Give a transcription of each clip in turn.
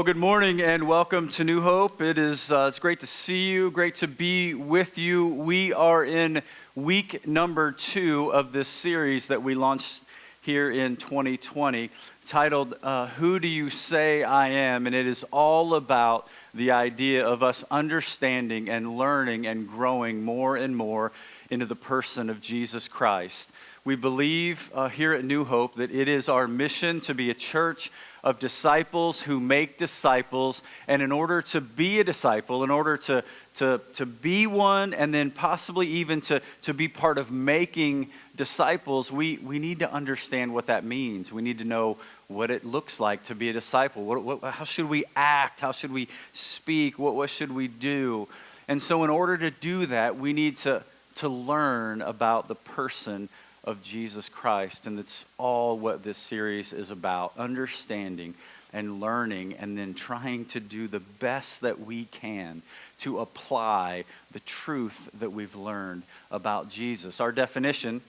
Well, good morning and welcome to New Hope. It's great to see you, great to be with you. We are in week number 2 of this series that we launched here in 2020, titled, Who Do You Say I Am? And it is all about the idea of us understanding and learning and growing more and more into the person of Jesus Christ. We believe here at New Hope that it is our mission to be a church of disciples who make disciples, and in order to be a disciple, in order to be one, and then possibly even to be part of making disciples, we need to understand what that means. We need to know what it looks like to be a disciple. How should we act? How should we speak? What should we do? And so in order to do that, we need to learn about the person of Jesus Christ, and that's all what this series is about, understanding and learning and then trying to do the best that we can to apply the truth that we've learned about Jesus. Our definition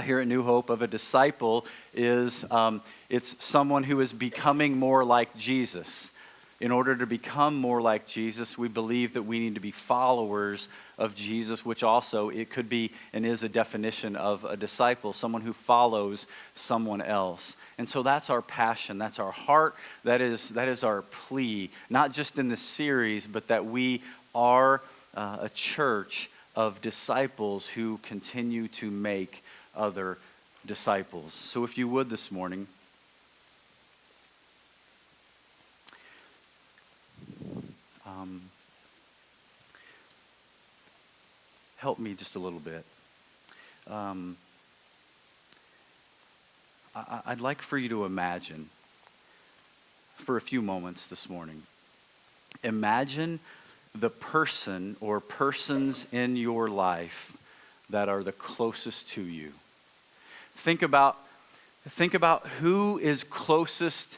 here at New Hope of a disciple is it's someone who is becoming more like Jesus. In order to become more like Jesus, we believe that we need to be followers of Jesus, which also it could be and is a definition of a disciple, someone who follows someone else. And so that's our passion, that's our heart, that is our plea, not just in this series, but that we are a church of disciples who continue to make other disciples. So if you would this morning, help me just a little bit. I'd like for you to imagine for a few moments this morning. Imagine the person or persons in your life that are the closest to you. Think about who is closest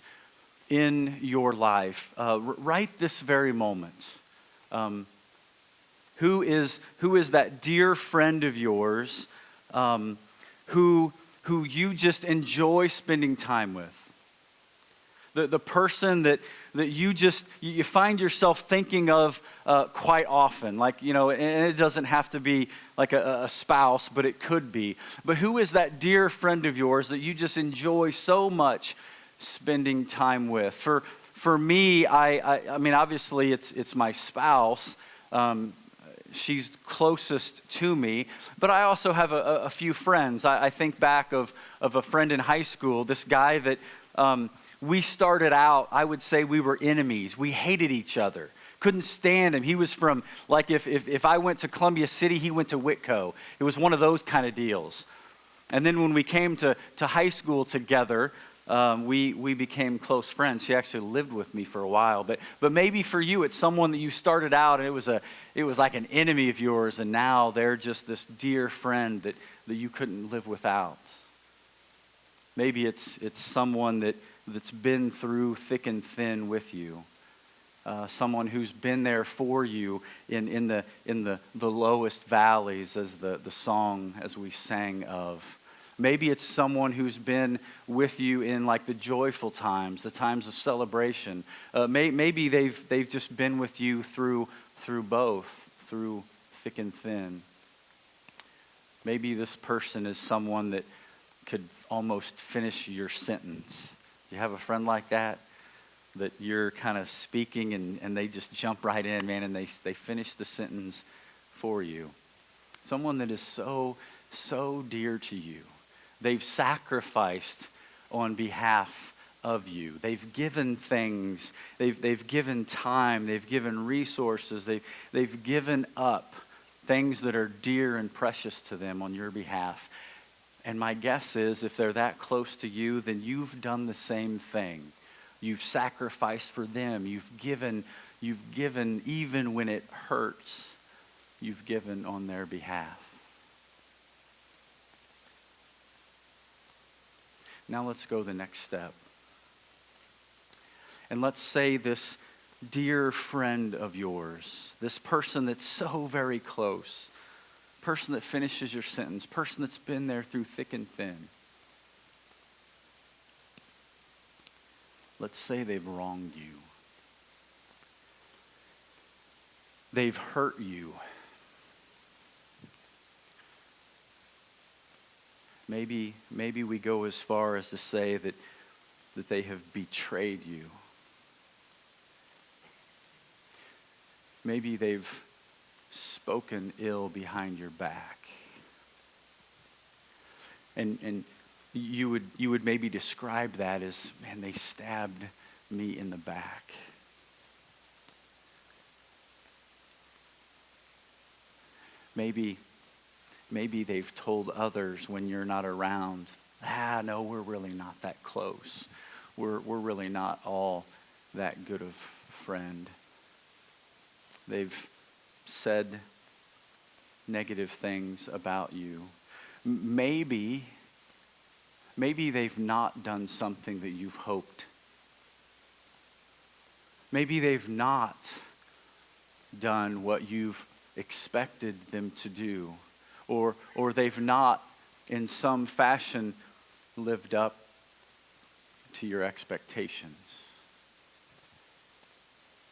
in your life right this very moment. Who is that dear friend of yours who you just enjoy spending time with? The person that you find yourself thinking of quite often, like, and it doesn't have to be like a spouse, but it could be. But who is that dear friend of yours that you just enjoy so much spending time with? For me, I mean, obviously it's my spouse. She's closest to me, but I also have a few friends. I think back of a friend in high school, this guy that we started out, I would say we were enemies. We hated each other. Couldn't stand him. He was from, like, if I went to Columbia City, he went to Whitco. It was one of those kind of deals. And then when we came to high school together, we became close friends. She actually lived with me for a while. But maybe for you, it's someone that you started out and it was like an enemy of yours, and now they're just this dear friend that you couldn't live without. Maybe it's someone that's been through thick and thin with you. Someone who's been there for you in the lowest valleys, as the song as we sang of. Maybe it's someone who's been with you in like the joyful times, the times of celebration. Maybe they've just been with you through both, through thick and thin. Maybe this person is someone that could almost finish your sentence. You have a friend like that you're kind of speaking and they just jump right in, man, and they finish the sentence for you. Someone that is so dear to you. They've sacrificed on behalf of you. They've given things. They've given time. They've given resources. They've given up things that are dear and precious to them on your behalf. And my guess is if they're that close to you, then you've done the same thing. You've sacrificed for them. You've given even when it hurts. You've given on their behalf. Now let's go the next step. And let's say this dear friend of yours, this person that's so very close, person that finishes your sentence, person that's been there through thick and thin. Let's say they've wronged you. they've hurt you. Maybe we go as far as to say that they have betrayed you. Maybe they've spoken ill behind your back. And you would maybe describe that as, man, they stabbed me in the back. Maybe they've told others when you're not around, no, we're really not that close. We're really not all that good of friend. They've said negative things about you. Maybe they've not done something that you've hoped. Maybe they've not done what you've expected them to do. Or they've not, in some fashion, lived up to your expectations.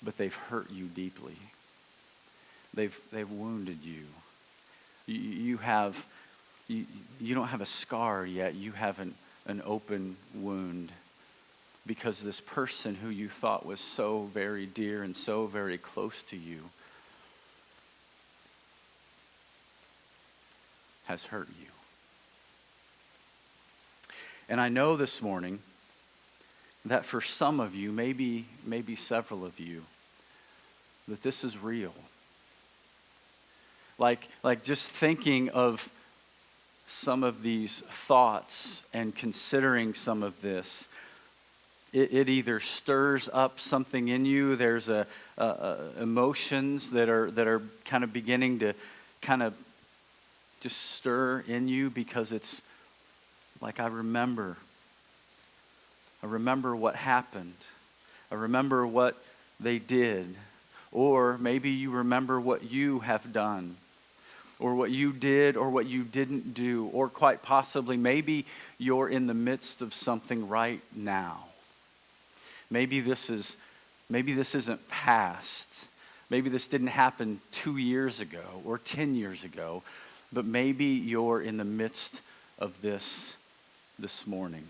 But they've hurt you deeply. They've wounded you. You don't have a scar yet. You have an open wound because this person who you thought was so very dear and so very close to you has hurt you. And I know this morning that for some of you, maybe several of you, that this is real. Like just thinking of some of these thoughts and considering some of this, it either stirs up something in you. There's emotions that are kind of beginning to kind of just stir in you because it's like, I remember what happened. I remember what they did. Or maybe you remember what you have done, or what you did or what you didn't do, or quite possibly maybe you're in the midst of something right now. Maybe this isn't past. Maybe this didn't happen 2 years ago or 10 years ago, but maybe you're in the midst of this morning.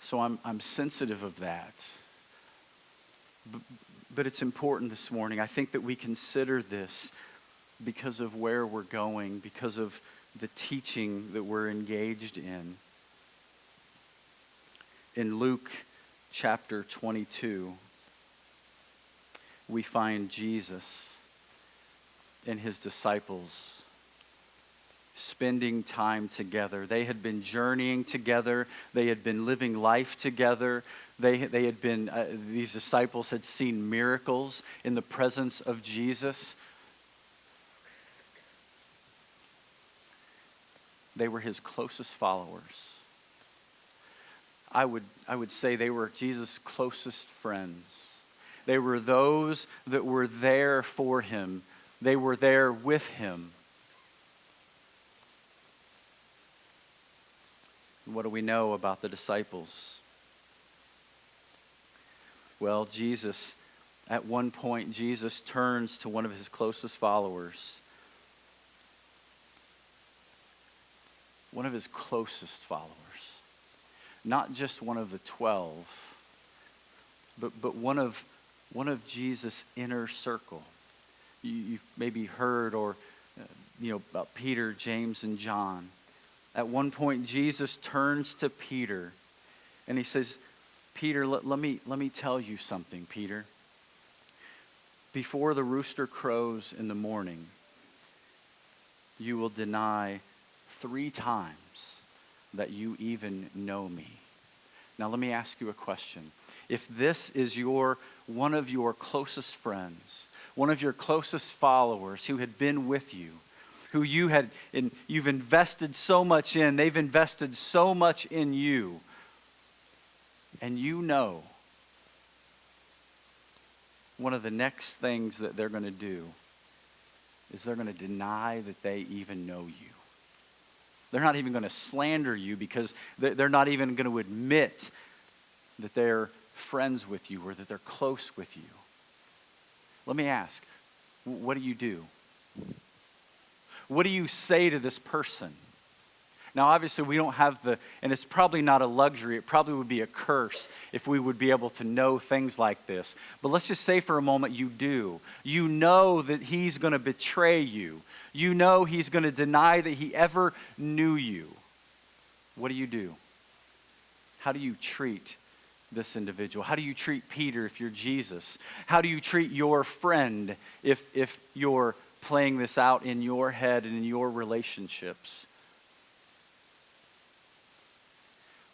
So I'm sensitive of that. But it's important this morning. I think that we consider this because of where we're going, because of the teaching that we're engaged in. In Luke chapter 22, we find Jesus and his disciples spending time together. They had been journeying together. They had been living life together. These disciples had seen miracles in the presence of Jesus. They were his closest followers. I would say they were Jesus' closest friends. They were those that were there for him. They were there with him. What do we know about the disciples? Well, at one point, Jesus turns to one of his closest followers. One of his closest followers. Not just one of the 12, but one of Jesus' inner circle. You've maybe heard about Peter, James, and John. At one point, Jesus turns to Peter and he says, Peter, let me tell you something, Peter. Before the rooster crows in the morning, you will deny 3 times that you even know me. Now let me ask you a question. If this is one of your closest friends, one of your closest followers who had been with you, who you've invested so much in, they've invested so much in you, and you know one of the next things that they're going to do is they're going to deny that they even know you. They're not even going to slander you because they're not even going to admit that they're friends with you or that they're close with you. Let me ask, what do you do? What do you say to this person? Now, obviously, we don't have and it's probably not a luxury. It probably would be a curse if we would be able to know things like this. But let's just say for a moment you do. You know that he's going to betray you. You know he's going to deny that he ever knew you. What do? How do you treat this individual? How do you treat Peter if you're Jesus? How do you treat your friend if you're playing this out in your head and in your relationships?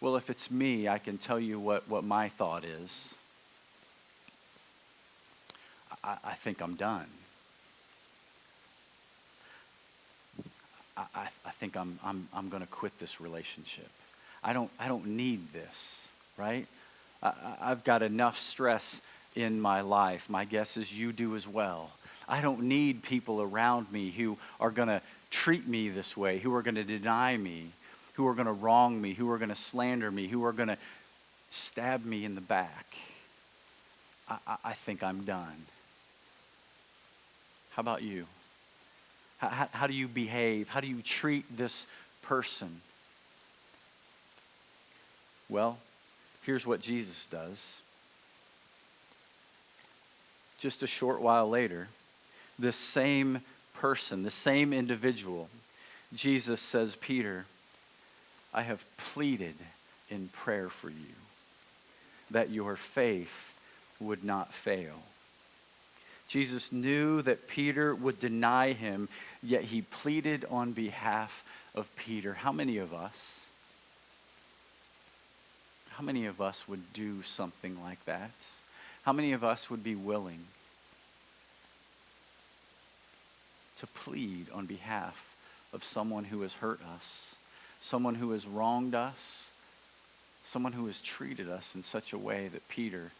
Well, if it's me, I can tell you what my thought is. I think I'm done. I think I'm going to quit this relationship. I don't need this, right? I've got enough stress in my life. My guess is you do as well. I don't need people around me who are going to treat me this way, who are going to deny me, who are going to wrong me, who are going to slander me, who are going to stab me in the back. I think I'm done. How about you? How do you behave? How do you treat this person? Well, here's what Jesus does. Just a short while later, this same person, the same individual, Jesus says, Peter, I have pleaded in prayer for you that your faith would not fail. Jesus knew that Peter would deny him, yet he pleaded on behalf of Peter. How many of us would do something like that? How many of us would be willing to plead on behalf of someone who has hurt us, someone who has wronged us, someone who has treated us in such a way that Peter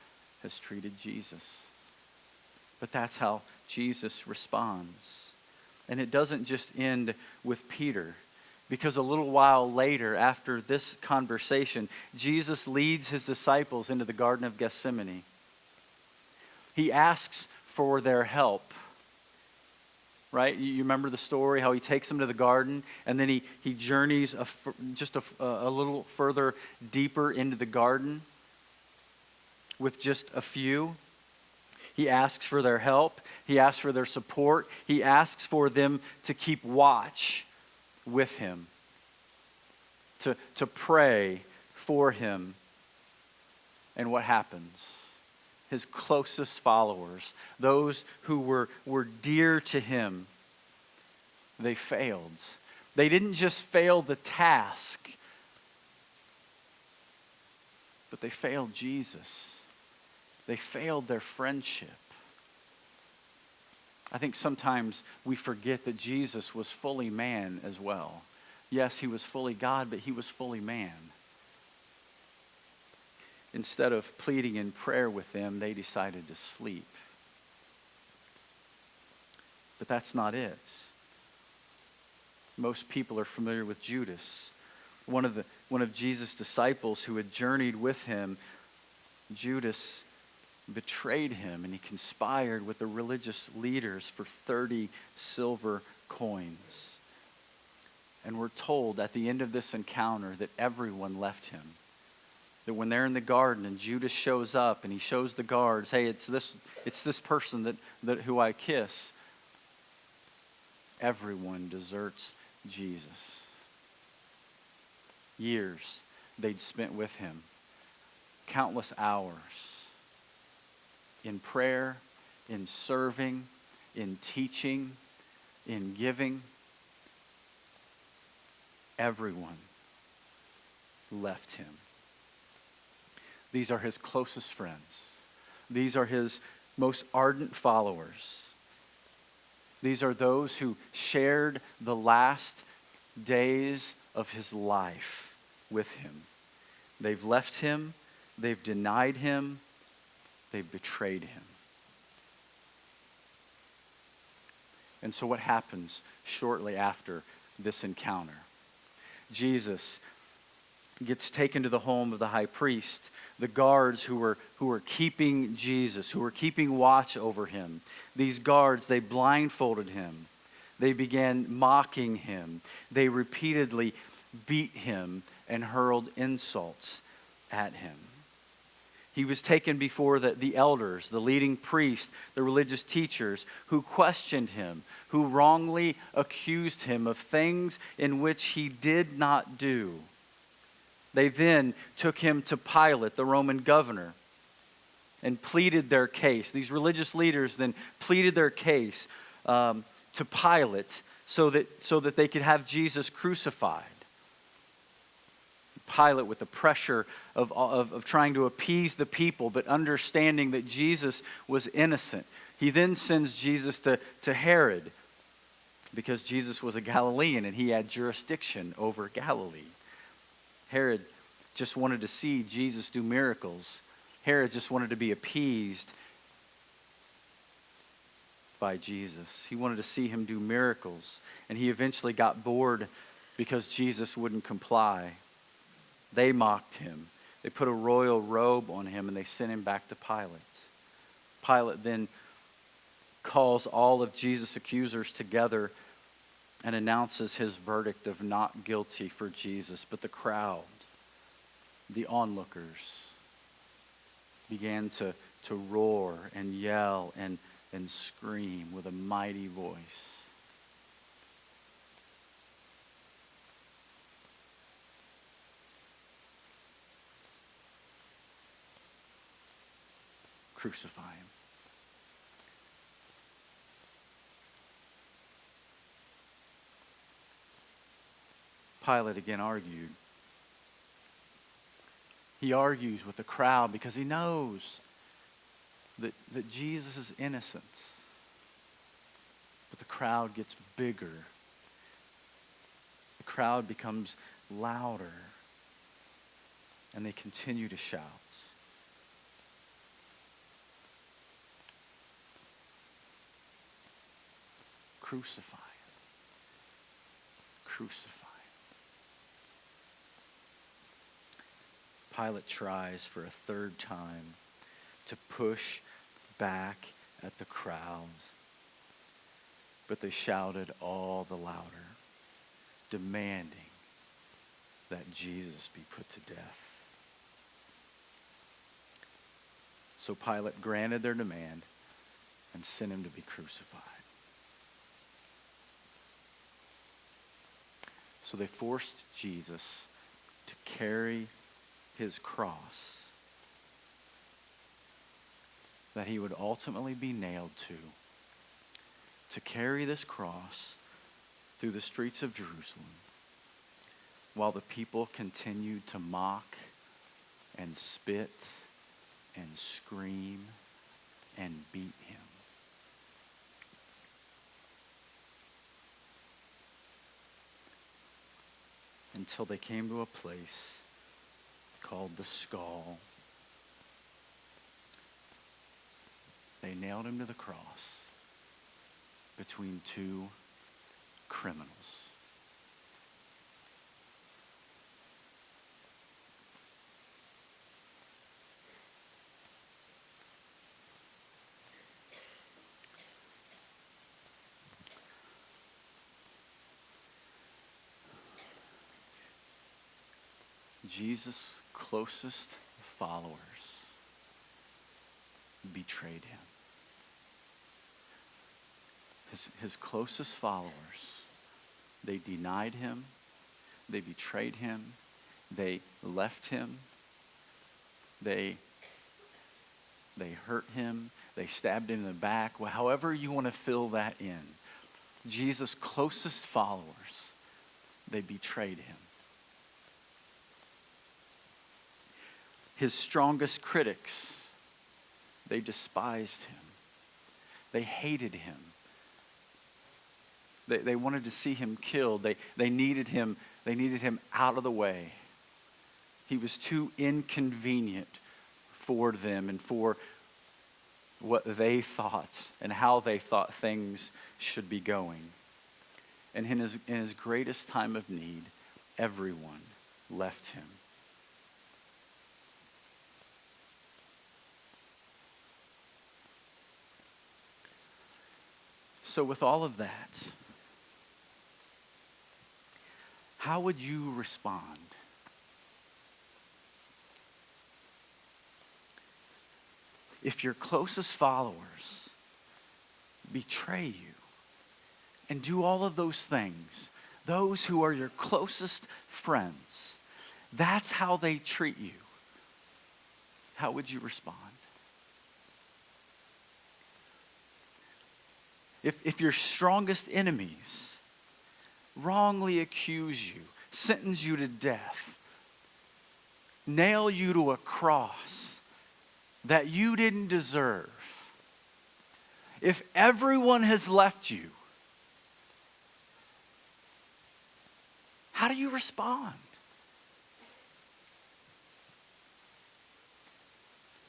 has treated Jesus? But that's how Jesus responds. And it doesn't just end with Peter, because a little while later, after this conversation, Jesus leads his disciples into the Garden of Gethsemane. He asks for their help. Right? You remember the story, how he takes them to the garden, and then he journeys just a little further deeper into the garden with just a few. He asks for their help. He asks for their support. He asks for them to keep watch with him, to pray for him. And what happens? His closest followers, those who were dear to him, they failed. They didn't just fail the task, but they failed Jesus. They failed their friendship. I think sometimes we forget that Jesus was fully man as well. Yes, he was fully God, but he was fully man. Instead of pleading in prayer with them, they decided to sleep. But that's not it. Most people are familiar with Judas, one of Jesus' disciples who had journeyed with him. Judas betrayed him, and he conspired with the religious leaders for 30 silver coins. And we're told at the end of this encounter that everyone left him. That when they're in the garden and Judas shows up and he shows the guards, hey, it's this person that who I kiss. Everyone deserts Jesus. Years they'd spent with him. Countless hours in prayer, in serving, in teaching, in giving. Everyone left him. These are his closest friends. These are his most ardent followers. These are those who shared the last days of his life with him. They've left him. They've denied him. They've betrayed him. And so what happens shortly after this encounter? Jesus gets taken to the home of the high priest. The guards who were keeping Jesus, who were keeping watch over him, these guards, they blindfolded him. They began mocking him. They repeatedly beat him and hurled insults at him. He was taken before the elders, the leading priests, the religious teachers, who questioned him, who wrongly accused him of things in which he did not do. They then took him to Pilate, the Roman governor, and pleaded their case. These religious leaders then pleaded their case to Pilate so that they could have Jesus crucified. Pilate, with the pressure of trying to appease the people, but understanding that Jesus was innocent, he then sends Jesus to Herod, because Jesus was a Galilean and he had jurisdiction over Galilee. Herod just wanted to see Jesus do miracles. Herod just wanted to be appeased by Jesus. He wanted to see him do miracles. And he eventually got bored because Jesus wouldn't comply. They mocked him. They put a royal robe on him and they sent him back to Pilate. Pilate then calls all of Jesus' accusers together and announces his verdict of not guilty for Jesus. But the crowd, the onlookers, began to roar and yell and scream with a mighty voice. Crucify him. Pilate again argued. He argues with the crowd because he knows that Jesus is innocent. But the crowd gets bigger. The crowd becomes louder. And they continue to shout. Crucify him. Crucify him. Pilate tries for a third time to push back at the crowd. But they shouted all the louder, demanding that Jesus be put to death. So Pilate granted their demand and sent him to be crucified. So they forced Jesus to carry his cross that he would ultimately be nailed to carry this cross through the streets of Jerusalem while the people continued to mock and spit and scream and beat him. Until they came to a place called the Skull. They nailed him to the cross between two criminals. Jesus' closest followers betrayed him. His closest followers, they denied him, they betrayed him, they left him, they hurt him, they stabbed him in the back. Well, however you want to fill that in. Jesus' closest followers, they betrayed him. His strongest critics, they despised him. They hated him. They wanted to see him killed. They needed him out of the way. He was too inconvenient for them and for what they thought and how they thought things should be going. And in his greatest time of need, everyone left him. So with all of that, how would you respond? If your closest followers betray you and do all of those things, those who are your closest friends, that's how they treat you, how would you respond? If your strongest enemies wrongly accuse you, sentence you to death, nail you to a cross that you didn't deserve, if everyone has left you, how do you respond?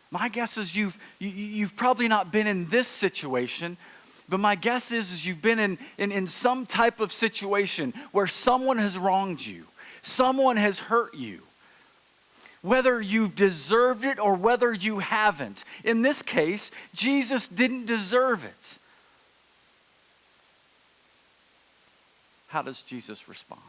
My guess is you've probably not been in this situation, but my guess is you've been in some type of situation where someone has wronged you, someone has hurt you, whether you've deserved it or whether you haven't. In this case, Jesus didn't deserve it. How does Jesus respond?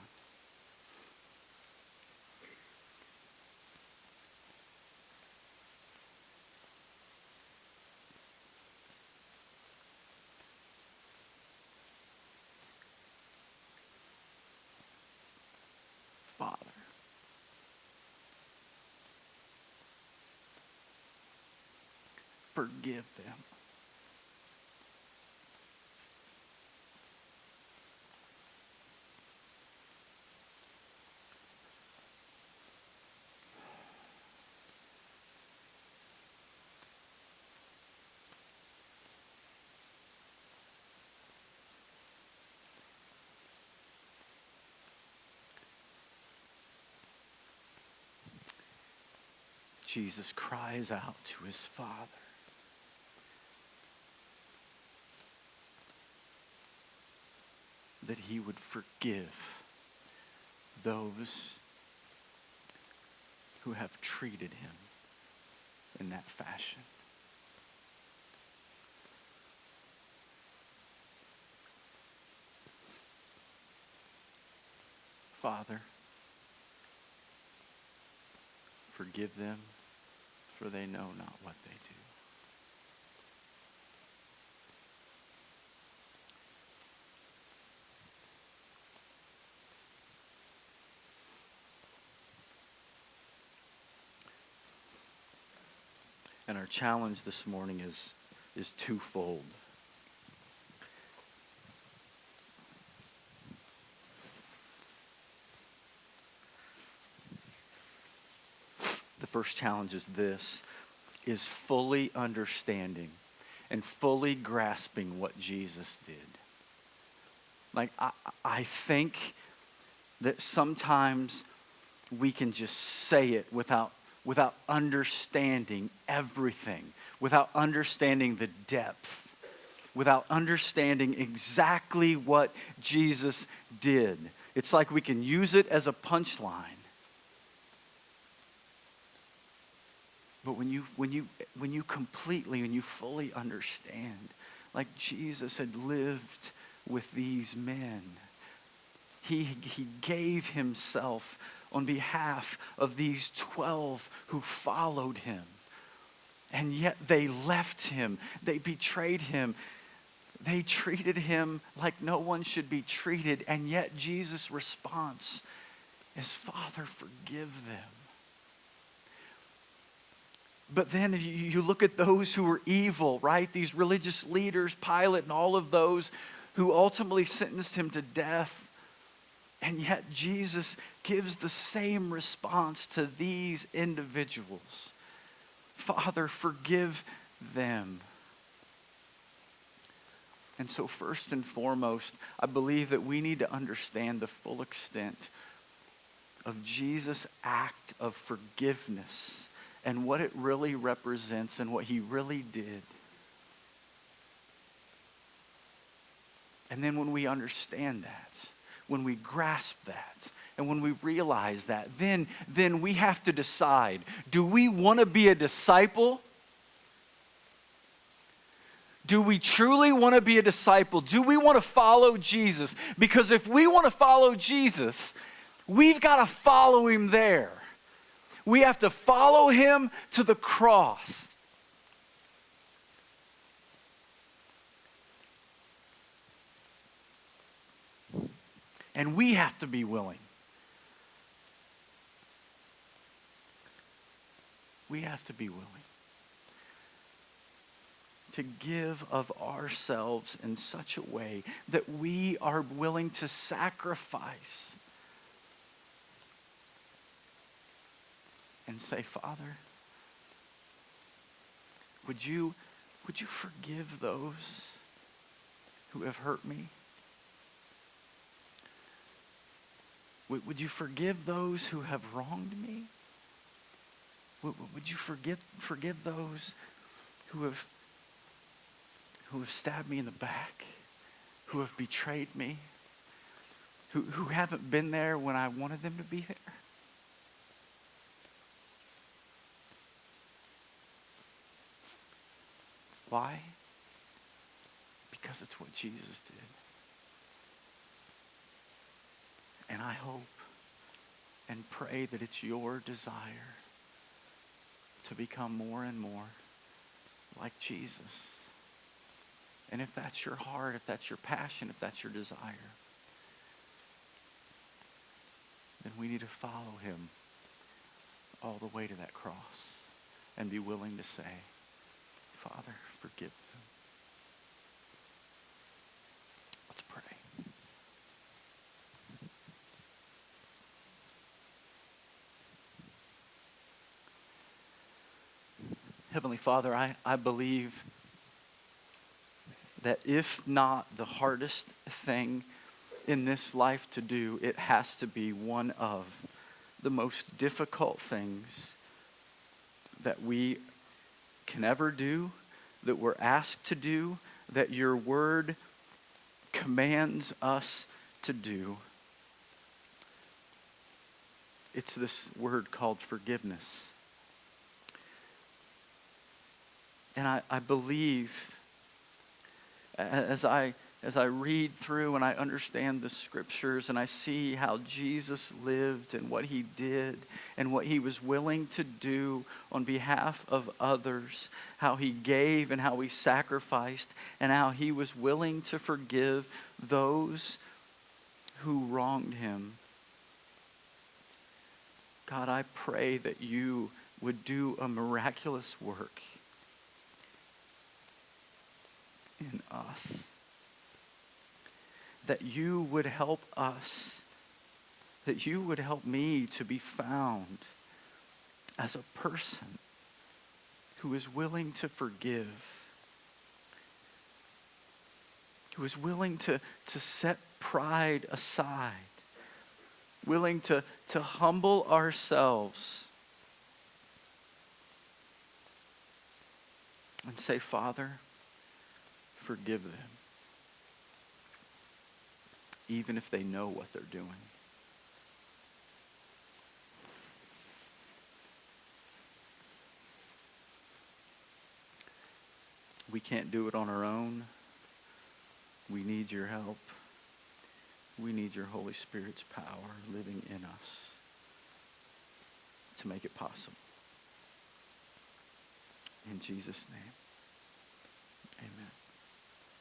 Father, forgive them. Jesus cries out to his Father. That he would forgive those who have treated him in that fashion. Father, forgive them, for they know not what they do. And our challenge this morning is twofold. The first challenge is fully understanding and fully grasping what Jesus did. Like, I think that sometimes we can just say it without understanding everything, without understanding the depth, without understanding exactly what Jesus did. It's like we can use it as a punchline. But when you completely, when you fully understand, like Jesus had lived with these men, he gave himself on behalf of these 12 who followed him. And yet they left him. They betrayed him. They treated him like no one should be treated. And yet Jesus' response is, Father, forgive them. But then if you look at those who were evil, right? These religious leaders, Pilate and all of those who ultimately sentenced him to death. And yet Jesus gives the same response to these individuals. Father, forgive them. And so first and foremost, I believe that we need to understand the full extent of Jesus' act of forgiveness and what it really represents and what he really did. And then when we understand that, when we grasp that, and when we realize that, then we have to decide, do we want to be a disciple? Do we truly want to be a disciple? Do we want to follow Jesus? Because if we want to follow Jesus, we've got to follow him there. We have to follow him to the cross. And we have to be willing. We have to be willing to give of ourselves in such a way that we are willing to sacrifice and say, Father, would you forgive those who have hurt me? Would you forgive those who have wronged me? Would you forgive those who have stabbed me in the back, who have betrayed me, who haven't been there when I wanted them to be there? Why? Because it's what Jesus did. And I hope and pray that it's your desire to become more and more like Jesus. And if that's your heart, if that's your passion, if that's your desire, then we need to follow him all the way to that cross and be willing to say, Father, forgive them. Let's pray. Heavenly Father, I believe that if not the hardest thing in this life to do, it has to be one of the most difficult things that we can ever do, that we're asked to do, that your word commands us to do. It's this word called forgiveness. And I believe as I read through and I understand the scriptures and I see how Jesus lived and what he did and what he was willing to do on behalf of others, how he gave and how he sacrificed and how he was willing to forgive those who wronged him. God, I pray that you would do a miraculous work in us. That you would help us, that you would help me to be found as a person who is willing to forgive, who is willing to set pride aside, willing to humble ourselves and say, Father, forgive them, even if they know what they're doing. We can't do it on our own. We need your help. We need your Holy Spirit's power living in us to make it possible. In Jesus' name, amen.